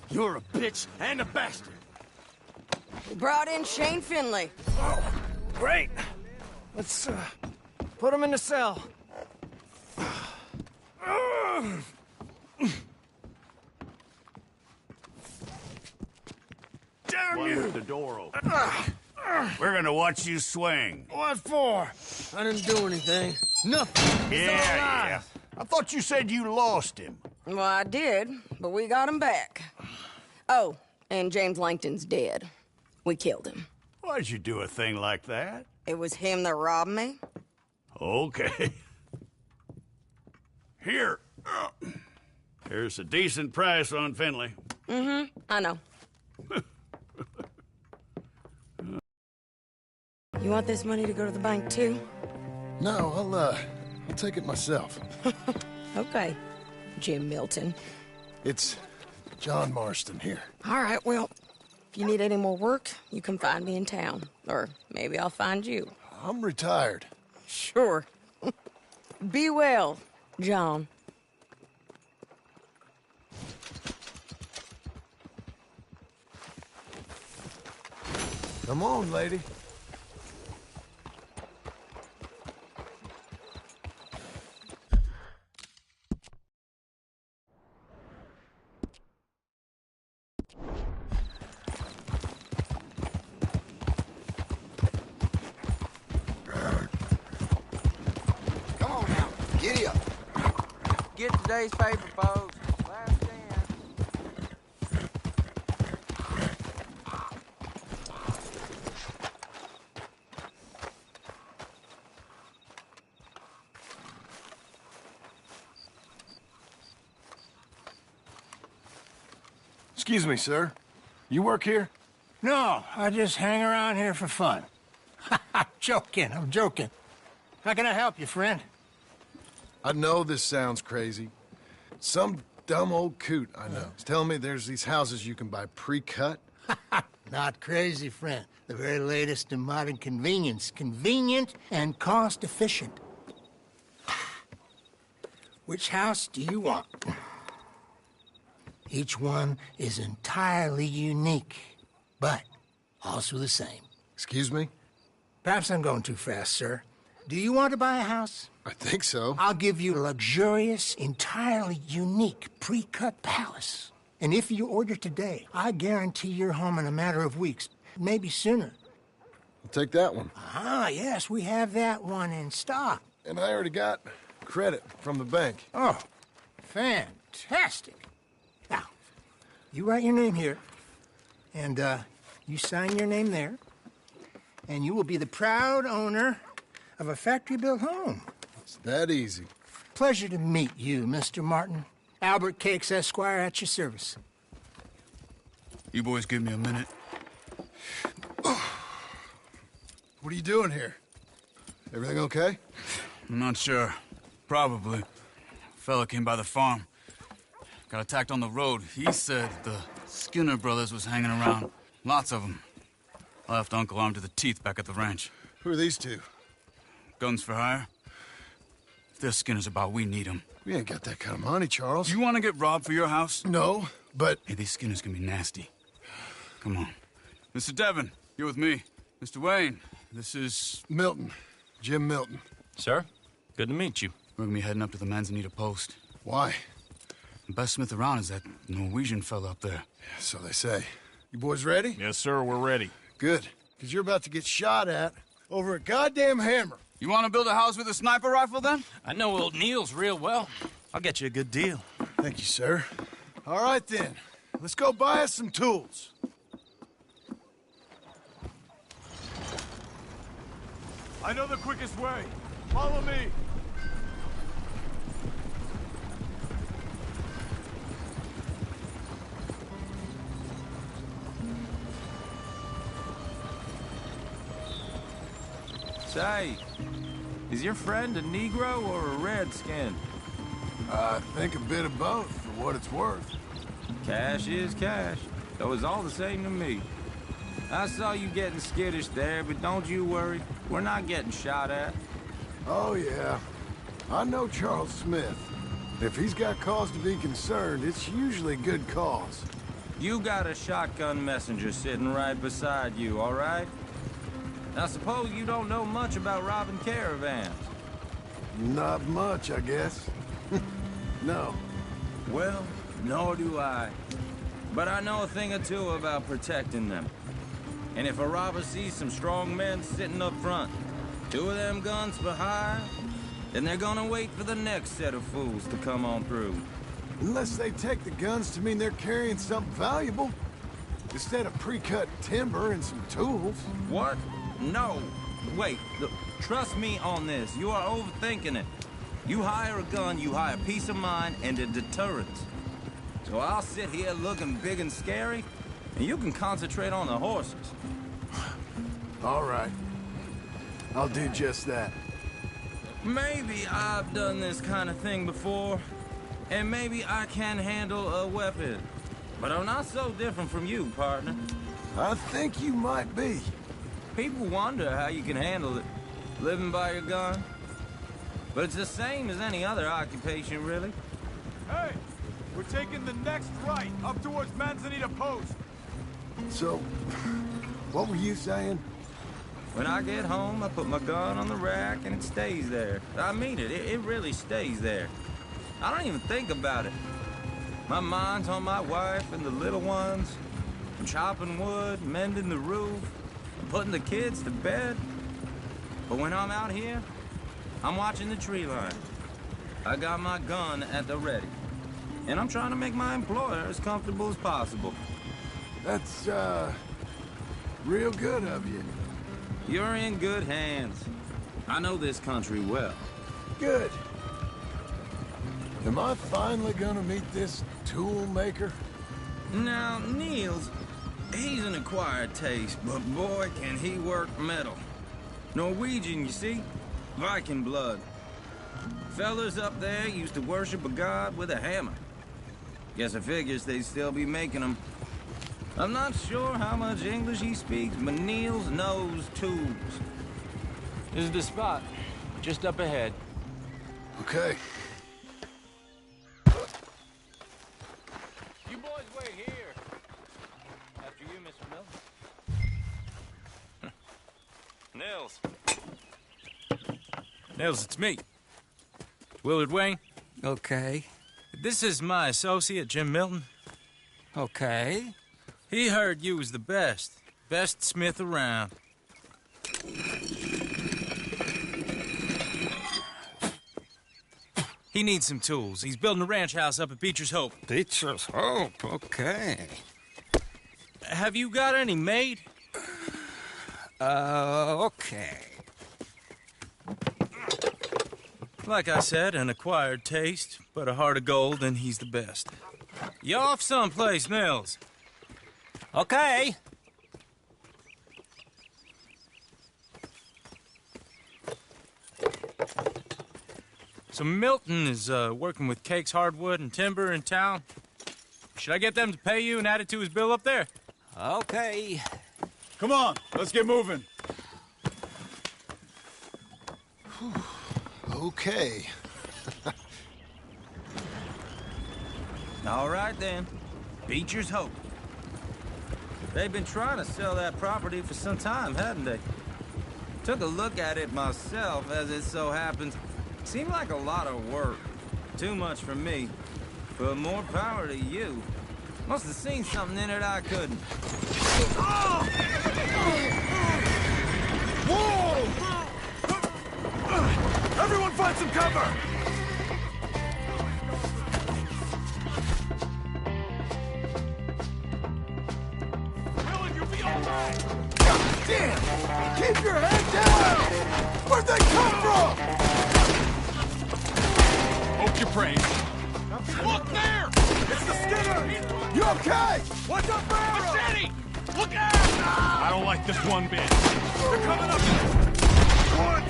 You're a bitch and a bastard. We brought in Shane Finley. Oh, great. Let's, put him in the cell. Damn you! With the door open. We're gonna watch you swing. What for? I didn't do anything. Nothing. Yeah. I thought you said you lost him. Well, I did, but we got him back. Oh, and James Langton's dead. We killed him. Why'd you do a thing like that? It was him that robbed me. Okay. Here. Here's a decent price on Finley. Mm-hmm, I know. You want this money to go to the bank, too? No, I'll take it myself. Okay, Jim Milton. It's John Marston here. All right, well, if you need any more work, you can find me in town. Or maybe I'll find you. I'm retired. Sure. Be well, John. Come on, lady. Come on now, giddy up. Get today's paper, folks. Last chance. Excuse me, sir. You work here? No, I just hang around here for fun. I'm joking. How can I help you, friend? I know this sounds crazy. Some dumb old coot I know is telling me there's these houses you can buy pre-cut. Not crazy, friend. The very latest in modern convenience. Convenient and cost-efficient. Which house do you want? Each one is entirely unique, but also the same. Excuse me? Perhaps I'm going too fast, sir. Do you want to buy a house? I think so. I'll give you a luxurious, entirely unique pre-cut palace. And if you order today, I guarantee you're home in a matter of weeks, maybe sooner. I'll take that one. Ah, yes, we have that one in stock. And I already got credit from the bank. Oh, Fantastic. Now, you write your name here, and you sign your name there, and you will be the proud owner of a factory-built home. It's that easy. Pleasure to meet you, Mr. Martin. Albert Cakes, Esquire, at your service. You boys give me a minute. What are you doing here? Everything okay? I'm not sure. Probably. Fella came by the farm. Got attacked on the road. He said the Skinner brothers was hanging around. Lots of them. I left Uncle armed to the teeth back at the ranch. Who are these two? Guns for hire. If there's Skinner's about, we need them. We ain't got that kind of money, Charles. You want to get robbed for your house? No, but... Hey, these Skinners can be nasty. Come on. Mr. Devon, you're with me. Mr. Wayne, this is... Milton. Jim Milton. Sir, good to meet you. We're gonna be heading up to the Manzanita post. Why? The best smith around is that Norwegian fella up there. Yeah, so they say. You boys ready? Yes, sir, we're ready. Good, because you're about to get shot at over a goddamn hammer. You want to build a house with a sniper rifle, then? I know old Neil's real well. I'll get you a good deal. Thank you, sir. All right, then. Let's go buy us some tools. I know the quickest way. Follow me. Say, is your friend a Negro or a Redskin? I think a bit of both, for what it's worth. Cash is cash, though it's all the same to me. I saw you getting skittish there, but don't you worry. We're not getting shot at. Oh, yeah. I know Charles Smith. If he's got cause to be concerned, it's usually good cause. You got a shotgun messenger sitting right beside you, all right? Now, suppose you don't know much about robbing caravans. Not much, I guess. No. Well, nor do I. But I know a thing or two about protecting them. And if a robber sees some strong men sitting up front, 2 of them guns for hire, then they're gonna wait for the next set of fools to come on through. Unless they take the guns to mean they're carrying something valuable. Instead of pre-cut timber and some tools. What? No. Wait, look, trust me on this. You are overthinking it. You hire a gun, you hire peace of mind and a deterrence. So I'll sit here looking big and scary, and you can concentrate on the horses. All right. I'll do just that. Maybe I've done this kind of thing before, and maybe I can handle a weapon. But I'm not so different from you, partner. I think you might be. People wonder how you can handle it, living by your gun. But it's the same as any other occupation, really. Hey, we're taking the next right, up towards Manzanita Post. So, what were you saying? When I get home, I put my gun on the rack and it stays there. I mean it, it really stays there. I don't even think about it. My mind's on my wife and the little ones. I'm chopping wood, mending the roof, putting the kids to bed. But when I'm out here, I'm watching the tree line. I got my gun at the ready. And I'm trying to make my employer as comfortable as possible. That's, real good of you. You're in good hands. I know this country well. Good. Am I finally gonna meet this tool maker? Now, Niels, he's an acquired taste, but boy, can he work metal. Norwegian, you see? Viking blood. Fellas up there used to worship a god with a hammer. Guess I figures they'd still be making them. I'm not sure how much English he speaks, but Niels knows tools. This is the spot, just up ahead. Okay. You boys wait here. After you, Mr. Milton. Nils, it's me. Willard Wayne. Okay. This is my associate, Jim Milton. Okay. He heard you was the best smith around. He needs some tools. He's building a ranch house up at Beecher's Hope. Beecher's Hope, okay. Have you got any made? Okay. Like I said, an acquired taste, but a heart of gold, and he's the best. You off someplace, Mills? Okay. So Milton is working with Cakes Hardwood and Timber in town. Should I get them to pay you and add it to his bill up there? Okay. Come on, let's get moving. Okay. All right, then. Beecher's Hope. They've been trying to sell that property for some time, hadn't they? Took a look at it myself, as it so happens. Seemed like a lot of work. Too much for me. But more power to you. Must have seen something in it I couldn't. Whoa! Everyone find some cover! Will, you'll be all right! God damn! Keep your head down! Where'd they come from? Hope you're praying. Look there! It's the Skinner! You okay? What's up, Barrow? Machete! Look out! I don't like this one bit. They're coming up! What?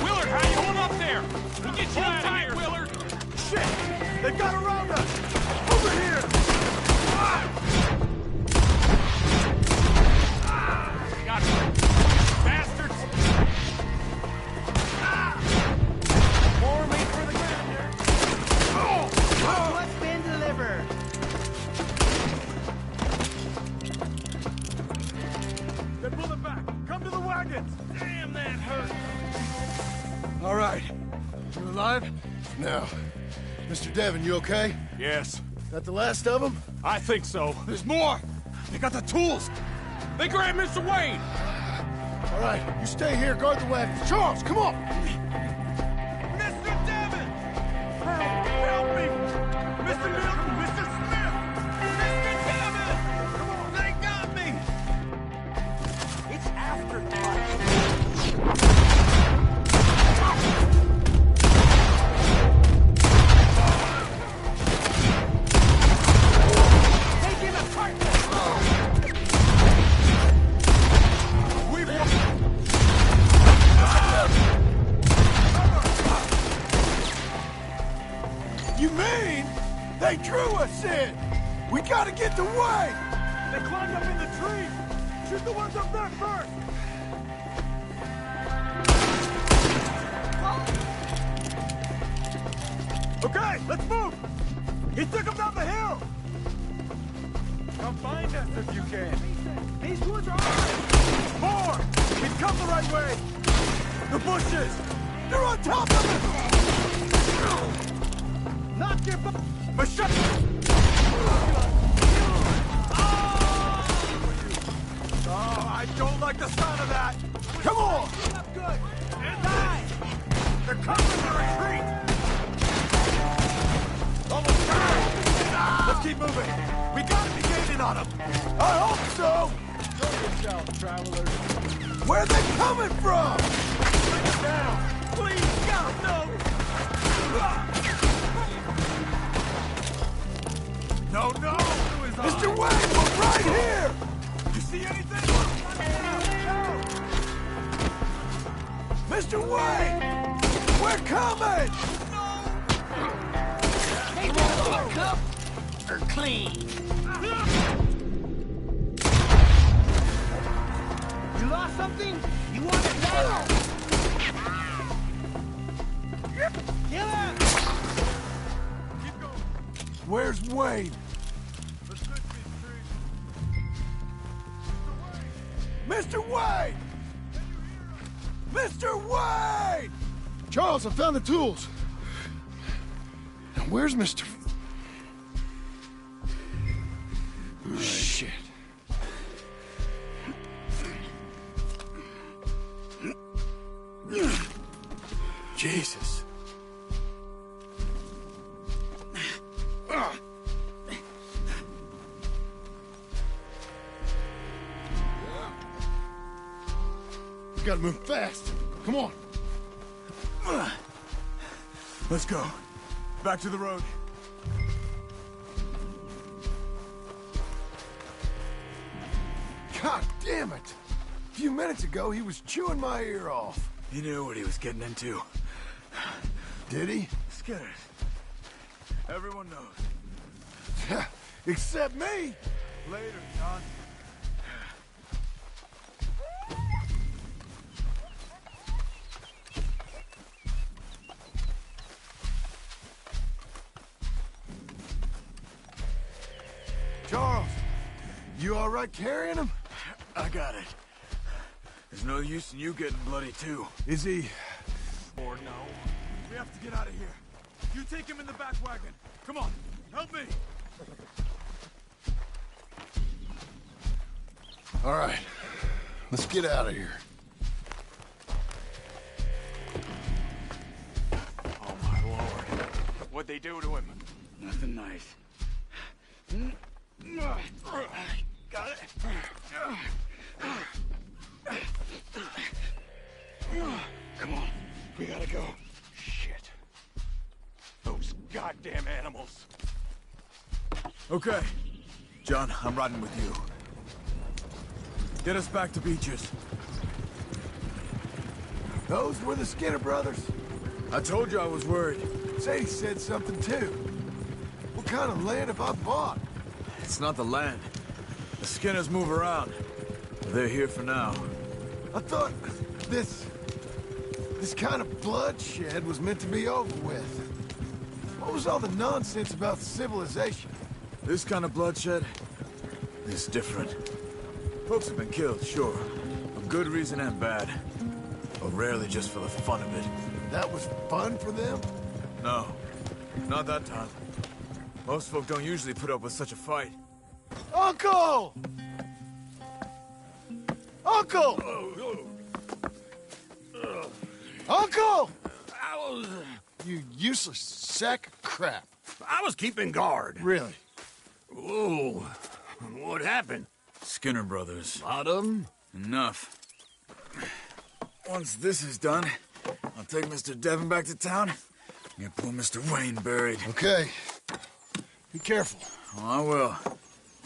Willard, how you holding up there? We'll get you out of here, Willard! Shit! They've got around us! Over here! Got you! Bastards! More meat for the grinder! What's been delivered? Then pull them back! Come to the wagons! Damn, that hurt! All right. You alive? Now, Mr. Devon, you okay? Yes. That the last of them? I think so. There's more! They got the tools! They grabbed Mr. Wayne! All right, you stay here, guard the wagons. Charles, come on! Mr. Devon! Help me! Mr. Milton! Mr. Smith! Mr. Devon! Come on, they got me! It's afterlife! You mean they drew us in? We gotta get the way! They climbed up in the tree! Shoot the ones up there first! Okay, let's move! He took them down the hill! Come find us if you can. These woods are ours! More! He's come the right way! The bushes! They're on top of us! Knock your machete! Oh, I don't like the sound of that! Come on! Good! They're coming to retreat! Almost time! Let's keep moving! We gotta be gaining on them! I hope so! Show yourself, travelers! Where are they coming from? Bring us down! Please, God, no! No, no! Mr. Wayne, we're right here! You see anything? Mr. Wayne! We're coming! Hey, that cup or clean? You lost something? You want it now? Kill him! Where's Wayne? Mr. Wayne! Mr. Wayne! Charles, I found the tools. Now, where's Mr. Shit. Jesus. We gotta move fast. Come on. Let's go. Back to the road. God damn it! A few minutes ago, he was chewing my ear off. He knew what he was getting into. Did he? Skinners. Everyone knows. Except me! Later, John. Charles, you all right carrying him? I got it. There's no use in you getting bloody, too. Is he? Or no. We have to get out of here. You take him in the back wagon. Come on, help me. All right, let's get out of here. Oh, my Lord. What'd they do to him? Nothing nice. Got it. Come on, we gotta go. Shit. Those goddamn animals. Okay. John, I'm riding with you. Get us back to Beaches. Those were the Skinner brothers? I told you I was worried. Sadie said something too. What kind of land have I bought? It's not the land. The Skinners move around. They're here for now. I thought this kind of bloodshed was meant to be over with. What was all the nonsense about civilization? This kind of bloodshed is different. Folks have been killed, sure. For good reason and bad. But rarely just for the fun of it. That was fun for them? No. Not that time. Most folk don't usually put up with such a fight. Uncle! Uncle! Uncle! You useless sack of crap. I was keeping guard. Really? Whoa. What happened? Skinner brothers. Lot of them? Enough. Once this is done, I'll take Mr. Devon back to town and get poor Mr. Wayne buried. Okay. Be careful. Oh, I will.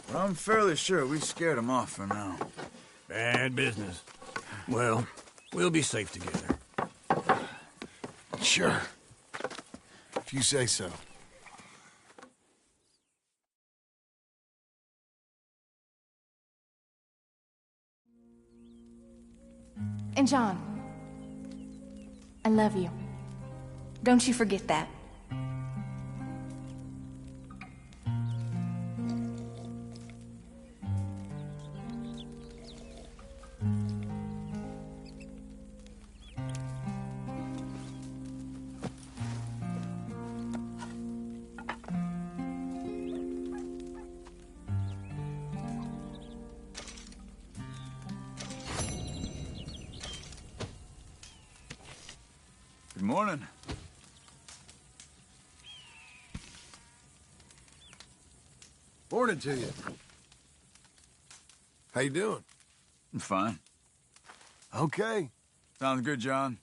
But I'm fairly sure we scared him off for now. Bad business. Well, we'll be safe together. Sure. If you say so. And John, I love you. Don't you forget that. Good morning. Morning to you. How you doing? I'm fine. Okay. Sounds good, John.